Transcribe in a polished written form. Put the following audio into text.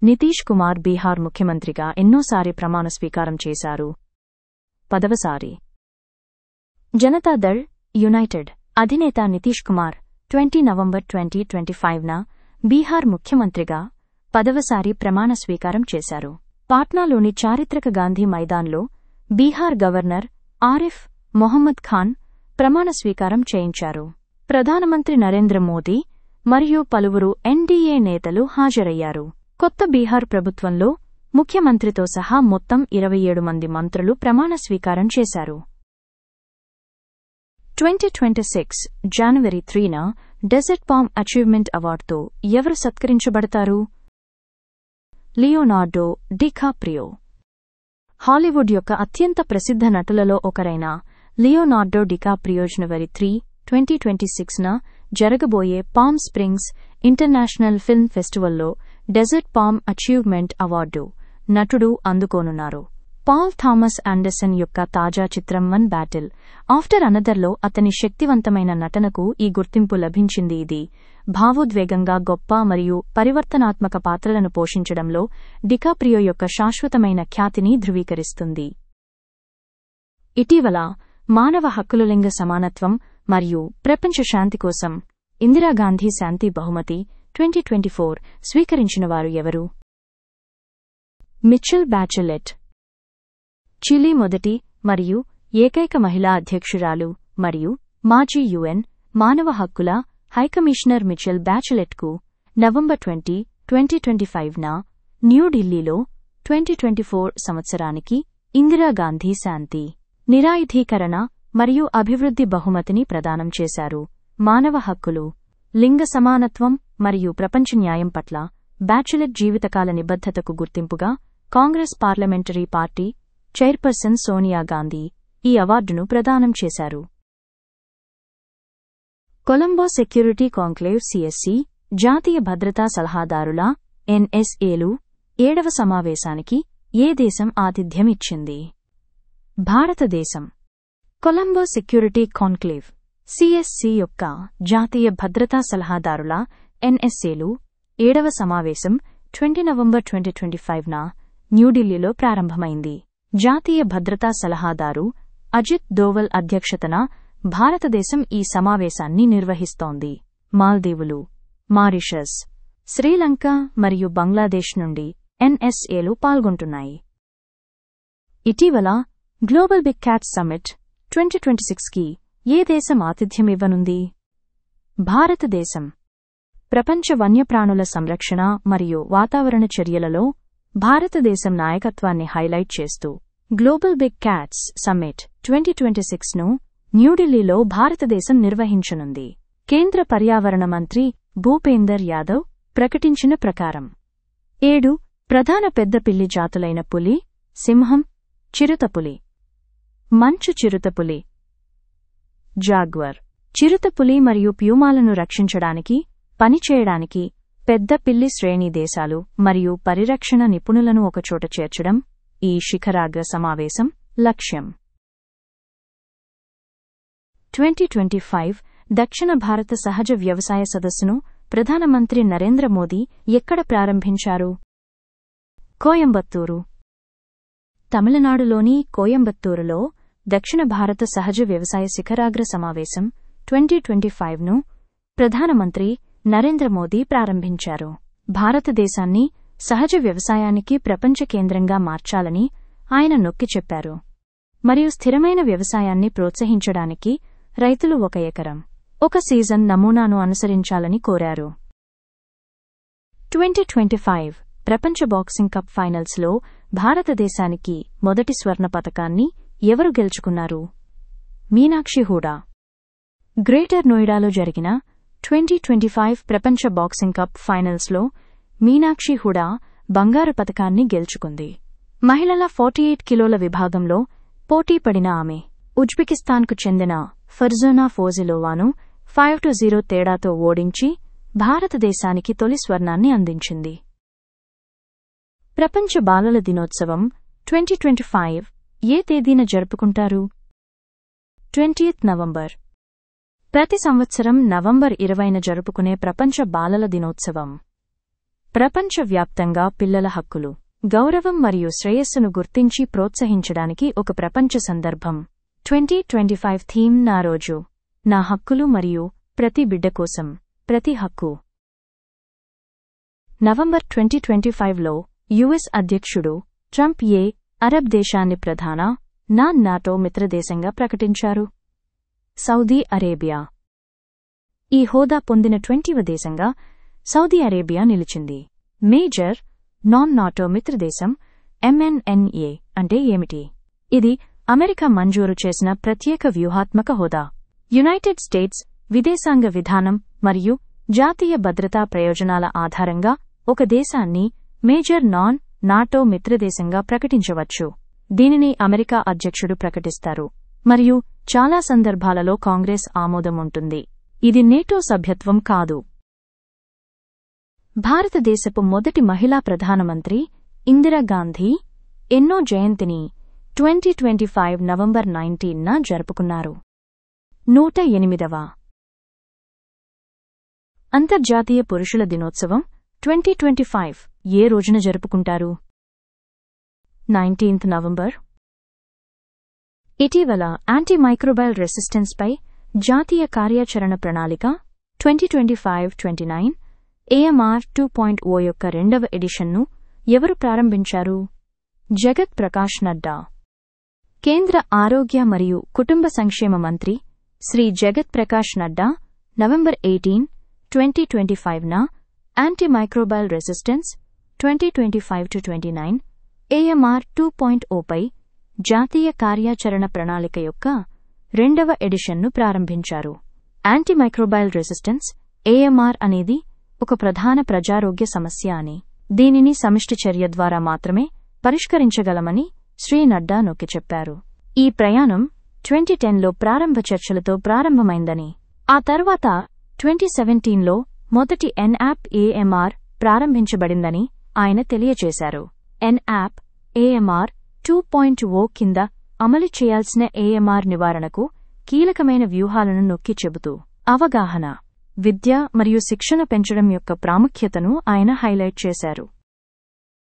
నితీష్ కుమార్ బీహార్ ముఖ్యమంత్రిగా ఎన్నోసారి ప్రమాణ స్వీకారం చేశారు. 10వసారి. జనతాదళ్ యునైటెడ్ అధినేత నితీష్ కుమార్ 20 నవంబర్ 2025న బీహార్ ముఖ్యమంత్రిగా 10వసారి ప్రమాణ స్వీకారం చేశారు. పాట్నాలోని చారిత్రక గాంధీ మైదాన్లో బీహార్ గవర్నర్ ఆరిఫ్ మొహమ్మద్ ఖాన్ ప్రమాణ స్వీకారం చేయించారు. ప్రధానమంత్రి నరేంద్ర మోదీ మరియు పలువురు ఎన్డీఏ నేతలు హాజరయ్యారు. కొత్త బీహార్ ప్రభుత్వంలో ముఖ్యమంత్రితో సహా మొత్తం 27 మంది మంత్రులు ప్రమాణ స్వీకారం చేశారు. 2026 జనవరి 3న డెజర్ట్ పామ్ అచీవ్మెంట్ అవార్డుతో ఎవరు సత్కరించబడతారు? Leonardo DiCaprio. హాలీవుడ్ యొక్క అత్యంత ప్రసిద్ధ నటులలో ఒకరైన లియోనార్డో డికాప్రియో జనవరి 3, 2026న జరగబోయే పామ్ స్ప్రింగ్స్ ఇంటర్నేషనల్ ఫిల్మ్ ఫెస్టివల్లో డెజర్ట్ పామ్ అచీవ్మెంట్ అవార్డు నటుడు అందుకోనున్నారు. పాల్ థామస్ ఆండర్సన్ యొక్క తాజా చిత్రం వన్ బ్యాటిల్ ఆఫ్టర్ అనదర్లో అతని శక్తివంతమైన నటనకు ఈ గుర్తింపు లభించింది. ఇది భావోద్వేగంగా గొప్ప మరియు పరివర్తనాత్మక పాత్రలను పోషించడంలో డికాప్రియో యొక్క శాశ్వతమైన ఖ్యాతిని ధృవీకరిస్తుంది. ఇటీవల మానవ హక్కుల లింగ సమానత్వం మరియు ప్రపంచ శాంతి కోసం ఇందిరాగాంధీ శాంతి బహుమతి 2024 స్వీకరించినవారు ఎవరు? మిచెల్ బ్యాచెలెట్. చిలీ మొదటి మరియు ఏకైక మహిళా అధ్యక్షురాలు మరియు మాజీ యుఎన్ మానవ హక్కుల హైకమిషనర్ మిచెల్ బ్యాచెలెట్కు నవంబర్ 20, 2025న న్యూఢిల్లీలో 2024 సంవత్సరానికి ఇందిరాగాంధీ శాంతి, నిరాయుధీకరణ మరియు అభివృద్ధి బహుమతిని ప్రదానం చేశారు. మానవ హక్కులు, లింగ సమానత్వం మరియు ప్రపంచ న్యాయం పట్ల బ్యాచెలెట్ జీవితకాల నిబద్ధతకు గుర్తింపుగా Congress parliamentary party chairperson Sonia Gandhi ఈ అవార్డును ప్రదానం చేశారు. కొలంబో సెక్యూరిటీ కాంక్లేవ్ సిఎస్సి జాతీయ భద్రతా సలహాదారుల ఎన్ఎస్ఏలు 7వ సమావేశానికి ఏ దేశం ఆతిథ్యం ఇచ్చింది? భారతదేశం. కొలంబో సెక్యూరిటీ కాంక్లేవ్ సిఎస్సి యొక్క జాతీయ భద్రతా సలహాదారుల ఎన్ఎస్ఏలు 7వ సమావేశం 20 నవంబర్ 2025న న్యూఢిల్లీలో ప్రారంభమైంది. జాతీయ భద్రతా సలహాదారు అజిత్ దోవల్ అధ్యక్షతన భారతదేశం ఈ సమావేశాన్ని నిర్వహిస్తోంది. మాల్దీవులు, మారిషస్, శ్రీలంక మరియు బంగ్లాదేశ్ నుండి ఎన్ఎస్ఏలు పాల్గొంటున్నాయి. ఇటీవల గ్లోబల్ బిగ్ క్యాట్స్ సమ్మిట్ 2026కి ఏ దేశం ఆతిథ్యమివ్వనుంది? భారతదేశం. ప్రపంచ వన్యప్రాణుల సంరక్షణ మరియు వాతావరణ చర్యలలో భారతదేశం నాయకత్వాన్ని హైలైట్ చేస్తూ గ్లోబల్ బిగ్ క్యాట్స్ సమ్మిట్ 2026ను న్యూఢిల్లీలో భారతదేశం నిర్వహించనుంది. కేంద్ర పర్యావరణ మంత్రి భూపేందర్ యాదవ్ ప్రకటించిన ప్రకారం 7 ప్రధాన పెద్ద పిల్లి జాతులైన పులి, సింహం, చిరుతపులి, మంచు చిరుతపులి, జాగ్వర్, చిరుతపులి మరియు ప్యూమాలను రక్షించడానికి పనిచేయడానికి పెద్ద పిల్లి శ్రేణి దేశాలు మరియు పరిరక్షణ నిపుణులను ఒకచోట చేర్చడం ఈ శిఖరాగ్ర సమావేశం లక్ష్యం. 2025 దక్షిణ భారత సహజ వ్యవసాయ సదస్సును ప్రధానమంత్రి నరేంద్ర మోదీ ఎక్కడ ప్రారంభించారు? కోయంబత్తూరు. తమిళనాడులోని కోయంబత్తూరులో దక్షిణ భారత సహజ వ్యవసాయ శిఖరాగ్ర సమావేశం 2025ను ప్రధానమంత్రి నరేంద్ర మోదీ ప్రారంభించారు. భారతదేశాన్ని సహజ వ్యవసాయానికి ప్రపంచ కేంద్రంగా మార్చాలని ఆయన నొక్కి చెప్పారు మరియు స్థిరమైన వ్యవసాయాన్ని ప్రోత్సహించడానికి రైతులు 1 ఎకరం 1 సీజన్ నమూనాను అనుసరించాలని కోరారు. 2025 ప్రపంచ బాక్సింగ్ కప్ ఫైనల్స్లో భారతదేశానికి మొదటి స్వర్ణ పతకాన్ని ఎవరు గెలుచుకున్నారు? మీనాక్షి హూడా. గ్రేటర్ నోయిడాలో జరిగిన 2025 ప్రపంచ బాక్సింగ్ కప్ ఫైనల్స్లో మీనాక్షి హూడా బంగారు పతకాన్ని గెలుచుకుంది. మహిళల 48 కిలోల విభాగంలో పోటీ పడిన ఆమె ఉజ్బెకిస్తాన్కు చెందిన ఫర్జోనా ఫోజిలోవాను 5-0 తేడాతో ఓడించి భారతదేశానికి తొలి స్వర్ణాన్ని అందించింది. ప్రపంచ బాలల దినోత్సవం 2025 ఏ తేదీన జరుపుకుంటారు? 20 నవంబర్. ప్రతి సంవత్సరం నవంబర్ 20న జరుపుకునే ప్రపంచ బాలల దినోత్సవం ప్రపంచవ్యాప్తంగా పిల్లల హక్కులు, గౌరవం మరియు శ్రేయస్సును గుర్తించి ప్రోత్సహించడానికి ఒక ప్రపంచ సందర్భం. 2025 థీమ్ నా రోజు, నా హక్కులు మరియు ప్రతి బిడ్డ కోసం, ప్రతి హక్కు. నవంబర్ 2025లో యుఎస్ అధ్యక్షుడు ట్రంప్ అరబ్ దేశాన్ని ప్రధాన నాటో మిత్రదేశంగా ప్రకటించారు. సౌదీ అరేబియా ఈ హోదా పొందిన 20వ దేశంగా సౌదీ అరేబియా నిలిచింది. మేజర్ నాటో మిత్రదేశం MNNA అంటే ఏమిటి? ఇది అమెరికా మంజూరు చేసిన ప్రత్యేక వ్యూహాత్మక హోదా. యునైటెడ్ స్టేట్స్ విదేశాంగ విధానం మరియు జాతీయ భద్రతా ప్రయోజనాల ఆధారంగా ఒక దేశాన్ని మేజర్ నాటో మిత్రదేశంగా ప్రకటించవచ్చు. దీనిని అమెరికా అధ్యక్షుడు ప్రకటిస్తారు మరియు చాలా సందర్భాలలో కాంగ్రెస్ ఆమోదం ఉంటుంది. ఇది నేటో సభ్యత్వం కాదు. భారతదేశపు మొదటి మహిళా ప్రధానమంత్రి ఇందిరాగాంధీ ఎన్నో జయంతిని 2025 నవంబర్ 19న జరుపుకున్నారు. 108వ అంతర్జాతీయ పురుషుల దినోత్సవం 2025 ఏ రోజున జరుపుకుంటారు? 19 నవంబర్. ఇటీవల యాంటీమైక్రోబైల్ రెసిస్టెన్స్ పై జాతీయ కార్యాచరణ ప్రణాళిక 2025-29 AMR 2.0 యొక్క 2వ ఎడిషన్ను ఎవరు ప్రారంభించారు? జగత్ ప్రకాష్ నడ్డా. కేంద్ర ఆరోగ్య మరియు కుటుంబ సంక్షేమ మంత్రి శ్రీ జగత్ ప్రకాష్ నడ్డా నవంబర్ 18, 2025న యాంటీమైక్రోబైల్ రెసిస్టెన్స్ 2025-29 AMR 2.0 పై జాతీయ కార్యాచరణ ప్రణాళిక యొక్క 2వ ఎడిషన్ను ప్రారంభించారు. యాంటీమైక్రోబైల్ రెసిస్టెన్స్ AMR అనేది ఒక ప్రధాన ప్రజారోగ్య సమస్య అని, దీనిని సమిష్టి చర్య ద్వారా మాత్రమే పరిష్కరించగలమని శ్రీ నడ్డా నొక్కి చెప్పారు. ఈ ప్రయాణం 2010లో ప్రారంభ చర్చలతో ప్రారంభమైందని, ఆ తర్వాత 2017లో మొదటి NAP AMR ప్రారంభించబడిందని ఆయన తెలియజేశారు. NAP AMR 2.0 కింద అమలు చేయాల్సిన AMR నివారణకు కీలకమైన వ్యూహాలను నొక్కి చెబుతూ అవగాహన, విద్య మరియు శిక్షణ పెంచడం యొక్క ప్రాముఖ్యతను ఆయన హైలైట్ చేశారు.